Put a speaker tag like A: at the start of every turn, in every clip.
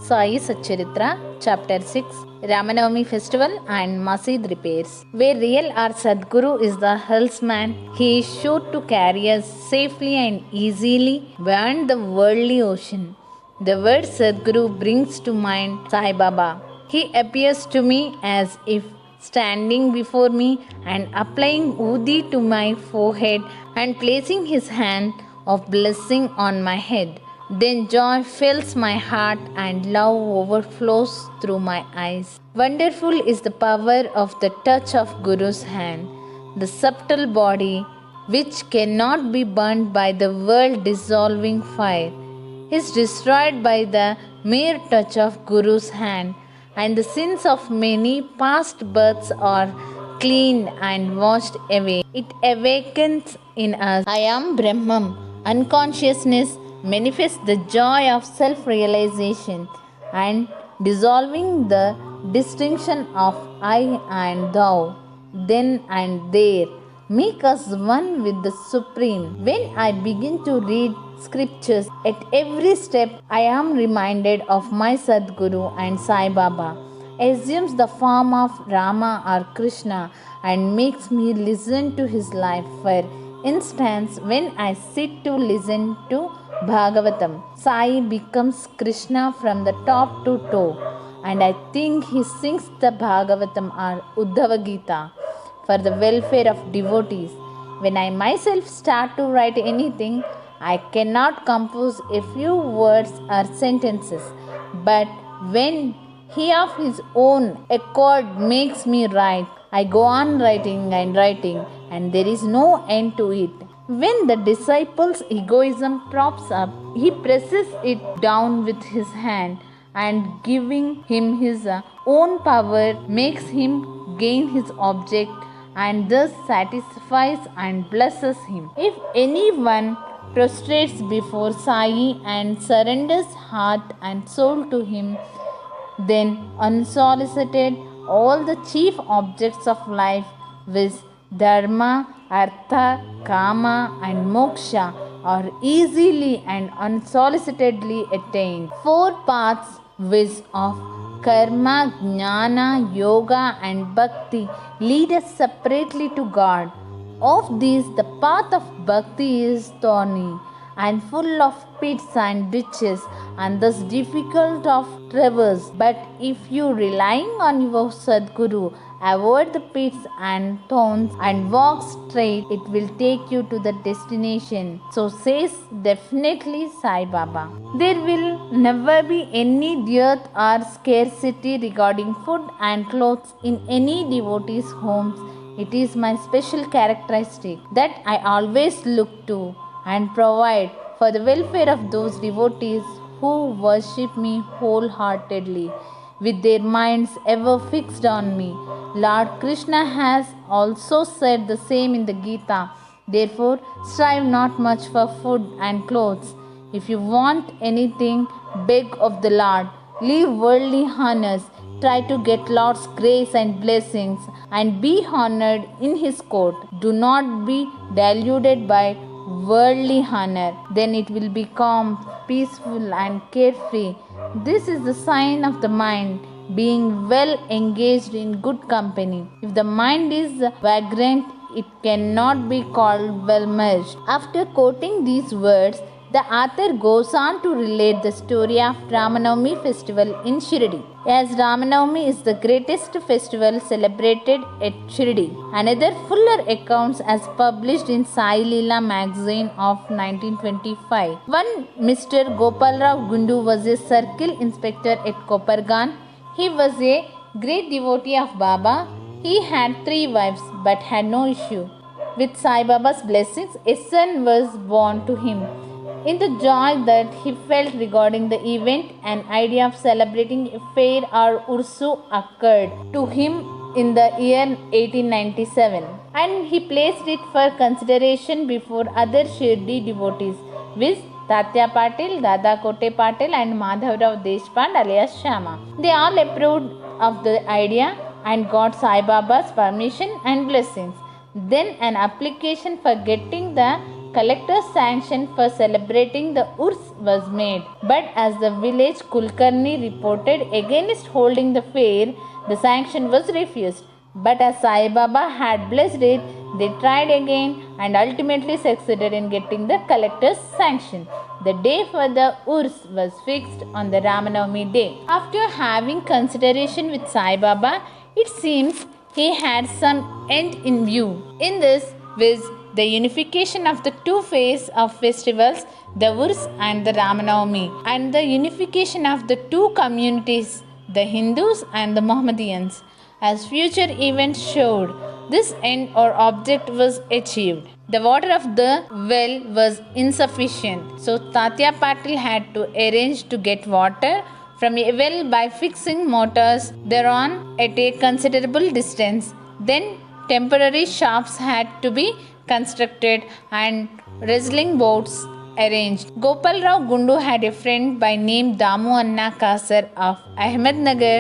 A: Sai Satcharitra, chapter 6, Rama-Navami festival and Masjid repairs. Where real our Sadguru is the helmsman, he is sure to carry us safely and easily beyond the worldly ocean. The word Sadguru brings to mind Sai Baba. He appears to me as if standing before me and applying Udi to my forehead and placing his hand of blessing on my head. Then joy fills my heart and love overflows through my eyes. Wonderful is the power of the touch of Guru's hand. The subtle body, which cannot be burnt by the world dissolving fire, is destroyed by the mere touch of Guru's hand, and the sins of many past births are cleaned and washed away. It awakens in us I am Brahman. Unconsciousness manifests the joy of self-realization and dissolving the distinction of I and thou, then and there, make us one with the Supreme. When I begin to read scriptures, at every step I am reminded of my Sadguru and Sai Baba. Assumes the form of Rama or Krishna and makes me listen to his life. For instance, when I sit to listen to Bhagavatam, Sai becomes Krishna from the top to toe, and I think he sings the Bhagavatam or Uddhava Gita for the welfare of devotees. When I myself start to write anything, I cannot compose a few words or sentences, but when he of his own accord makes me write, I go on writing, and there is no end to it. When the disciple's egoism props up, he presses it down with his hand, and giving him his own power makes him gain his object, and thus satisfies and blesses him. If anyone prostrates before Sai and surrenders heart and soul to him, then unsolicited, all the chief objects of life, viz. Dharma, Artha, Kama and Moksha, are easily and unsolicitedly attained. Four paths, viz. Of Karma, Jnana, Yoga and Bhakti, lead us separately to God. Of these, the path of Bhakti is thorny and full of pits and ditches, and thus difficult of traverse. But if you, relying on your Sadguru, avoid the pits and thorns and walk straight, it will take you to the destination. So says definitely Sai Baba. There will never be any dearth or scarcity regarding food and clothes in any devotee's homes. It is my special characteristic that I always look to and provide for the welfare of those devotees who worship me wholeheartedly, with their minds ever fixed on me. Lord Krishna has also said the same in the Gita. Therefore, strive not much for food and clothes. If you want anything, beg of the Lord. Leave worldly honors. Try to get Lord's grace and blessings and be honored in His court. Do not be deluded by worldly honor. Then it will be calm, peaceful and carefree. This is the sign of the mind being well engaged in good company. If the mind is vagrant, it cannot be called well merged. After quoting these words, the author goes on to relate the story of Rama-Navami festival in Shirdi. As Rama-Navami is the greatest festival celebrated at Shirdi, another fuller accounts as published in Sai Leela magazine of 1925. One Mr. Gopalrao Gundu was a circle inspector at Kopargan. He was a great devotee of Baba. He had 3 wives but had no issue. With Sai Baba's blessings, a son was born to him. In the joy that he felt regarding the event, an idea of celebrating a fair or ursu occurred to him in the year 1897, and he placed it for consideration before other Shirdi devotees, viz. Tatya Patil, Dada Kote Patil and Madhavrao Deshpande alias Shama. They all approved of the idea and got Sai Baba's permission and blessings. Then an application for getting the collector's sanction for celebrating the Urs was made. But as the village Kulkarni reported against holding the fair, the sanction was refused. But as Sai Baba had blessed it, they tried again and ultimately succeeded in getting the collector's sanction. The day for the Urs was fixed on the Rama-Navami day. After having consideration with Sai Baba, it seems he had some end in view. In this was the unification of the two phases of festivals, the Urs and the Rama-Navami, and the unification of the two communities, the Hindus and the Mohammedans. As future events showed, this end or object was achieved. The water of the well was insufficient, so Tatya Patil had to arrange to get water from a well by fixing motors thereon at a considerable distance. Then temporary shops had to be constructed and wrestling boats arranged. Gopal Rao Gundu had a friend by name Damu Anna Kasar of Ahmednagar.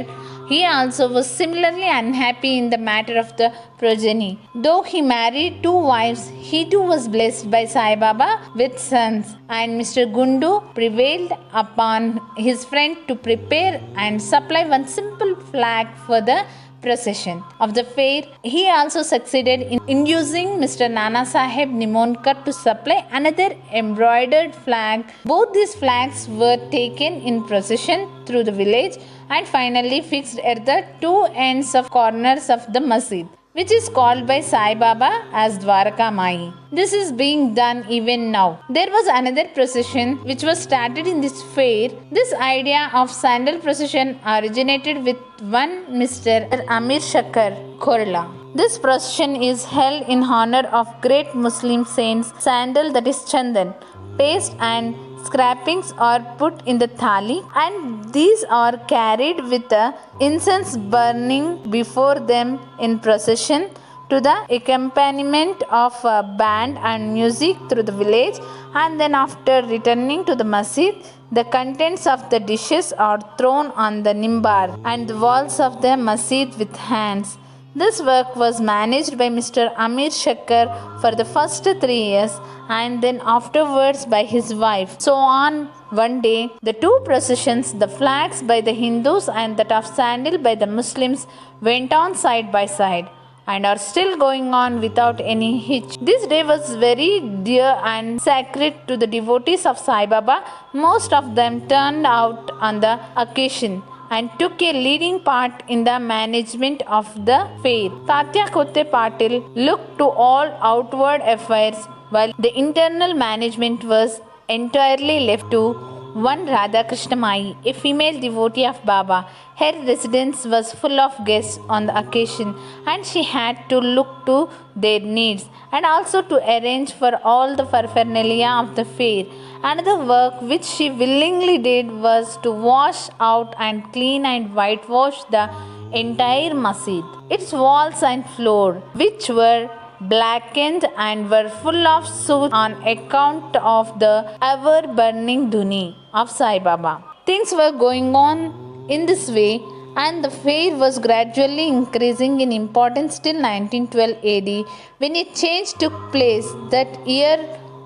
A: He also was similarly unhappy in the matter of the progeny. Though he married two wives, he too was blessed by Sai Baba with sons, and Mr. Gundu prevailed upon his friend to prepare and supply one simple flag for the procession of the fair. He also succeeded in inducing Mr. Nana Sahib Nimonkar to supply another embroidered flag. Both these flags were taken in procession through the village and finally fixed at the two ends of corners of the Masjid, which is called by Sai Baba as Dwaraka Mai. This is being done even now. There was another procession which was started in this fair. This idea of sandal procession originated with one Mr. Amir Shakkar Korla. This procession is held in honor of great Muslim saints. Sandal, that is chandan, paste and scrapings are put in the thali, and these are carried with the incense burning before them in procession to the accompaniment of a band and music through the village, and then after returning to the masjid, the contents of the dishes are thrown on the nimbar and the walls of the masjid with hands. This work was managed by Mr. Amir Shakkar for the first 3 years and then afterwards by his wife. So on one day, the two processions, the flags by the Hindus and that of sandal by the Muslims, went on side by side and are still going on without any hitch. This day was very dear and sacred to the devotees of Sai Baba. Most of them turned out on the occasion and took a leading part in the management of the fair. Tatya Kotte Patil looked to all outward affairs while the internal management was entirely left to one Radhakrishna Mai, a female devotee of Baba. Her residence was full of guests on the occasion and she had to look to their needs and also to arrange for all the paraphernalia of the fair. Another work which she willingly did was to wash out and clean and whitewash the entire masjid, its walls and floor, which were blackened and were full of soot on account of the ever burning dhuni of Sai Baba. Things were going on in this way, and the fair was gradually increasing in importance till 1912 AD, when a change took place. That year,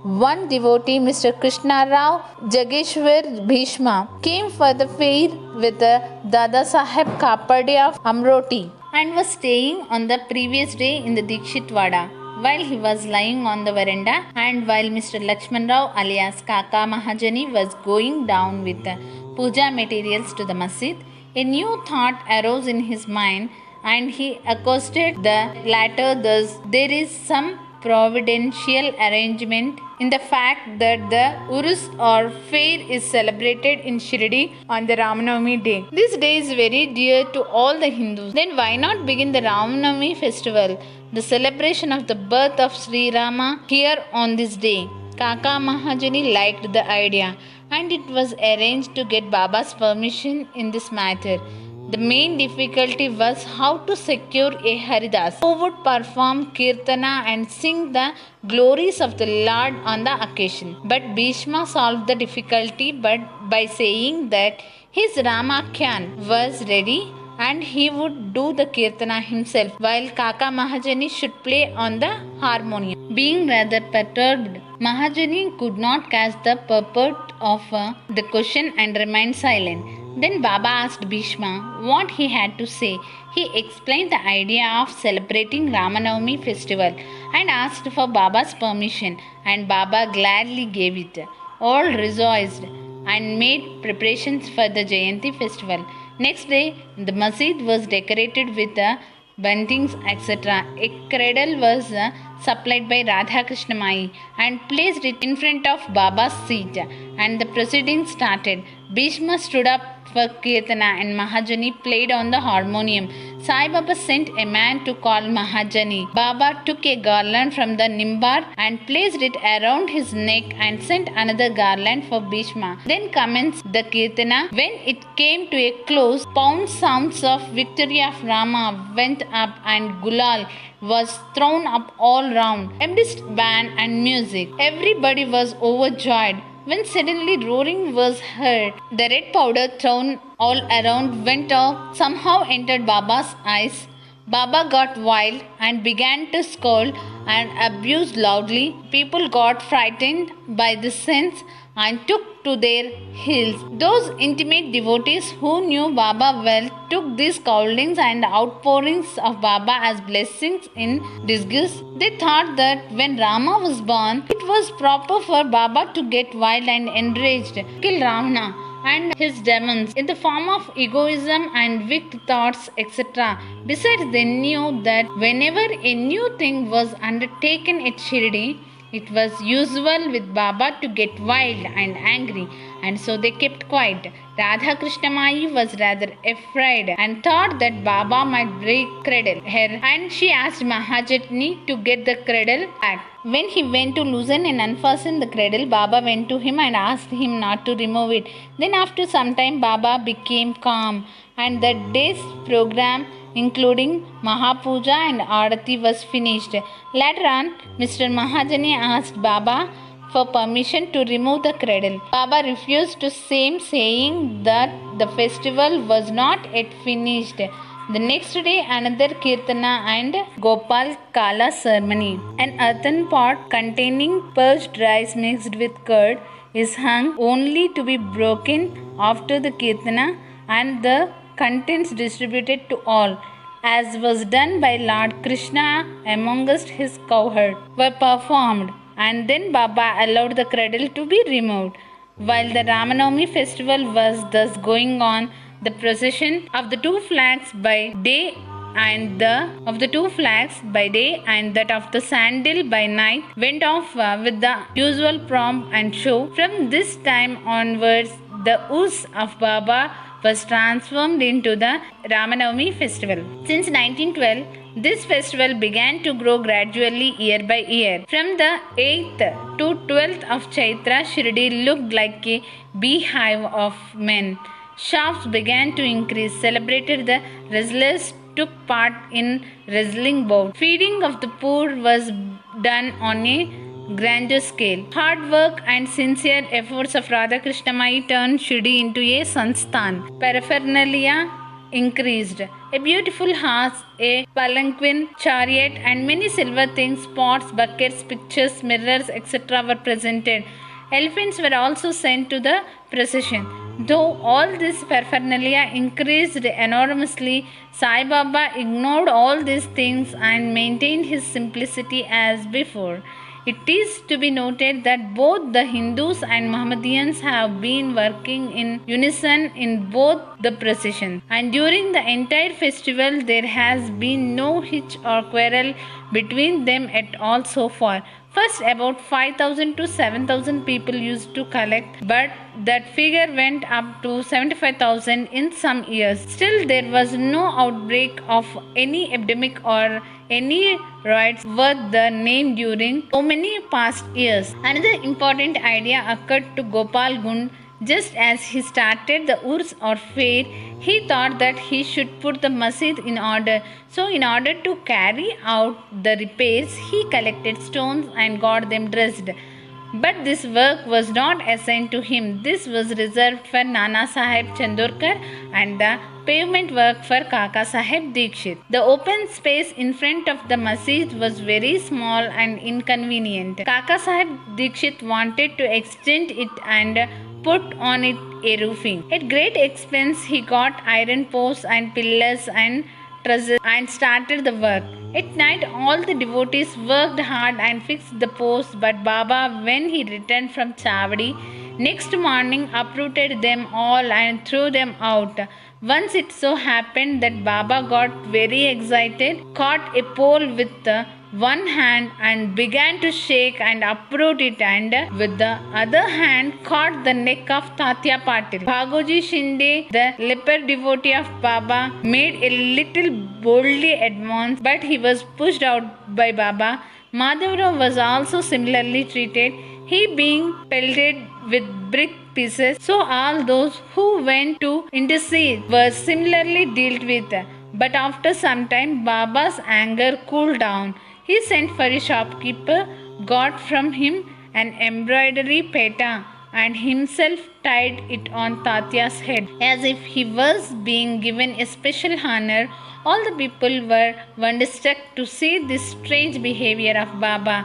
A: one devotee, Mr. Krishna Rao Jageshwar Bhishma, came for the fair with the Dada Saheb Kapade of Amroti and was staying on the previous day in the Dikshit Wada. While he was lying on the veranda and while Mr. Lakshman Rao alias Kaka Mahajani was going down with the puja materials to the masjid, a new thought arose in his mind and he accosted the latter thus: there is some providential arrangement in the fact that the Urus or fair is celebrated in Shirdi on the Rama-Navami day. This day is very dear to all the Hindus. Then why not begin the Rama-Navami festival, the celebration of the birth of Sri Rama, here on this day? Kaka Mahajani liked the idea and it was arranged to get Baba's permission in this matter. The main difficulty was how to secure a Haridas who would perform Kirtana and sing the glories of the Lord on the occasion. But Bhishma solved the difficulty by saying that his Ramakyan was ready and he would do the Kirtana himself while Kaka Mahajani should play on the harmonium. Being rather perturbed Mahajani could not catch the purport of the question and remained silent. Then Baba asked Bhishma what he had to say. He explained the idea of celebrating Rama-Navami festival and asked for Baba's permission, and Baba gladly gave it. All rejoiced and made preparations for the Jayanti festival. Next day, the Masjid was decorated with buntings, etc. A cradle was supplied by Radha Krishna Mai and placed it in front of Baba's seat, and the proceedings started. Bhishma stood up for Kirtana and Mahajani played on the harmonium. Sai Baba sent a man to call Mahajani. Baba took a garland from the nimbar and placed it around his neck and sent another garland for Bhishma. Then commenced the Kirtana. When it came to a close, pound sounds of victory of Rama went up and Gulal was thrown up all round, amidst band and music. Everybody was overjoyed. When suddenly roaring was heard, the red powder thrown all around went off, somehow entered Baba's eyes. Baba got wild and began to scold and abuse loudly. People got frightened by the scenes and took to their heels. Those intimate devotees who knew Baba well took these scoldings and outpourings of Baba as blessings in disguise. They thought that when Rama was born, it was proper for Baba to get wild and enraged, kill Ravana and his demons in the form of egoism and wicked thoughts, etc. Besides, they knew that whenever a new thing was undertaken at Shirdi, it was usual with Baba to get wild and angry, and so they kept quiet. Radha Krishna Mai was rather afraid and thought that Baba might break cradle her, and she asked Mahajani to get the cradle back. When he went to loosen and unfasten the cradle, Baba went to him and asked him not to remove it. Then after some time, Baba became calm, and the day's program, including Mahapuja and Arati, was finished. Later on, Mr. Mahajani asked Baba for permission to remove the cradle. Baba refused to same, saying that the festival was not yet finished. The next day, another Kirtana and Gopal Kala ceremony. An earthen pot containing parched rice mixed with curd is hung only to be broken after the Kirtana and the contents distributed to all, as was done by Lord Krishna amongst his cowherd, were performed, and then Baba allowed the cradle to be removed. While the Rama-Navami festival was thus going on, the procession of the two flags by day and that of the sandal by night went off with the usual pomp and show. From this time onwards, the Urs of Baba was transformed into the Rama-Navami festival. Since 1912, this festival began to grow gradually year by year. From the 8th to 12th of Chaitra, Shirdi looked like a beehive of men. Shops began to increase. Celebrated the wrestlers took part in wrestling bout. Feeding of the poor was done on a grander scale. Hard work and sincere efforts of Radha Krishna Mai turned Shirdi into a sansthan. Paraphernalia increased. A beautiful horse, a palanquin, chariot, and many silver things, pots, buckets, pictures, mirrors, etc. were presented. Elephants were also sent to the procession. Though all this paraphernalia increased enormously, Sai Baba ignored all these things and maintained his simplicity as before. It is to be noted that both the Hindus and Mohammedans have been working in unison in both the processions, and during the entire festival there has been no hitch or quarrel between them at all so far. First, about 5,000 to 7,000 people used to collect, but that figure went up to 75,000 in some years. Still, there was no outbreak of any epidemic or any riots worth the name during so many past years. Another important idea occurred to Gopal Gund. Just as he started the Urs or fair, he thought that he should put the Masjid in order. So, in order to carry out the repairs, he collected stones and got them dressed. But this work was not assigned to him. This was reserved for Nana Sahib Chandorkar and the pavement work for Kaka Sahib Dikshit. The open space in front of the masjid was very small and inconvenient. Kaka Sahib Dikshit wanted to extend it and put on it a roofing. At great expense, he got iron posts and pillars and trusses and started the work. At night, all the devotees worked hard and fixed the posts, but Baba, when he returned from Chavadi, next morning uprooted them all and threw them out. Once it so happened that Baba got very excited, caught a pole with one hand and began to shake and uproot it, and with the other hand caught the neck of Tatya Patil. Bhagoji Shinde, the leper devotee of Baba, made a little boldly advance, but he was pushed out by Baba. Madhavrao was also similarly treated, he being pelted with brick pieces. So all those who went to intercede were similarly dealt with. But after some time, Baba's anger cooled down. He sent for a shopkeeper, got from him an embroidery peta, and himself tied it on Tatya's head. As if he was being given a special honor, all the people were wonderstruck to see this strange behavior of Baba.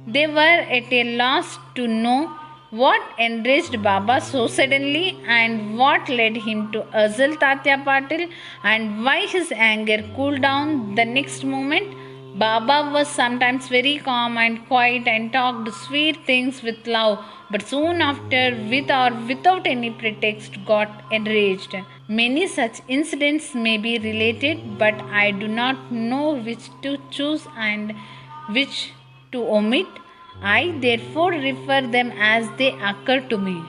A: They were at a loss to know what enraged Baba so suddenly and what led him to assault Tatya Patil and why his anger cooled down the next moment. Baba was sometimes very calm and quiet and talked sweet things with love, but soon after, with or without any pretext, got enraged. Many such incidents may be related, but I do not know which to choose and which to omit. I therefore refer them as they occur to me.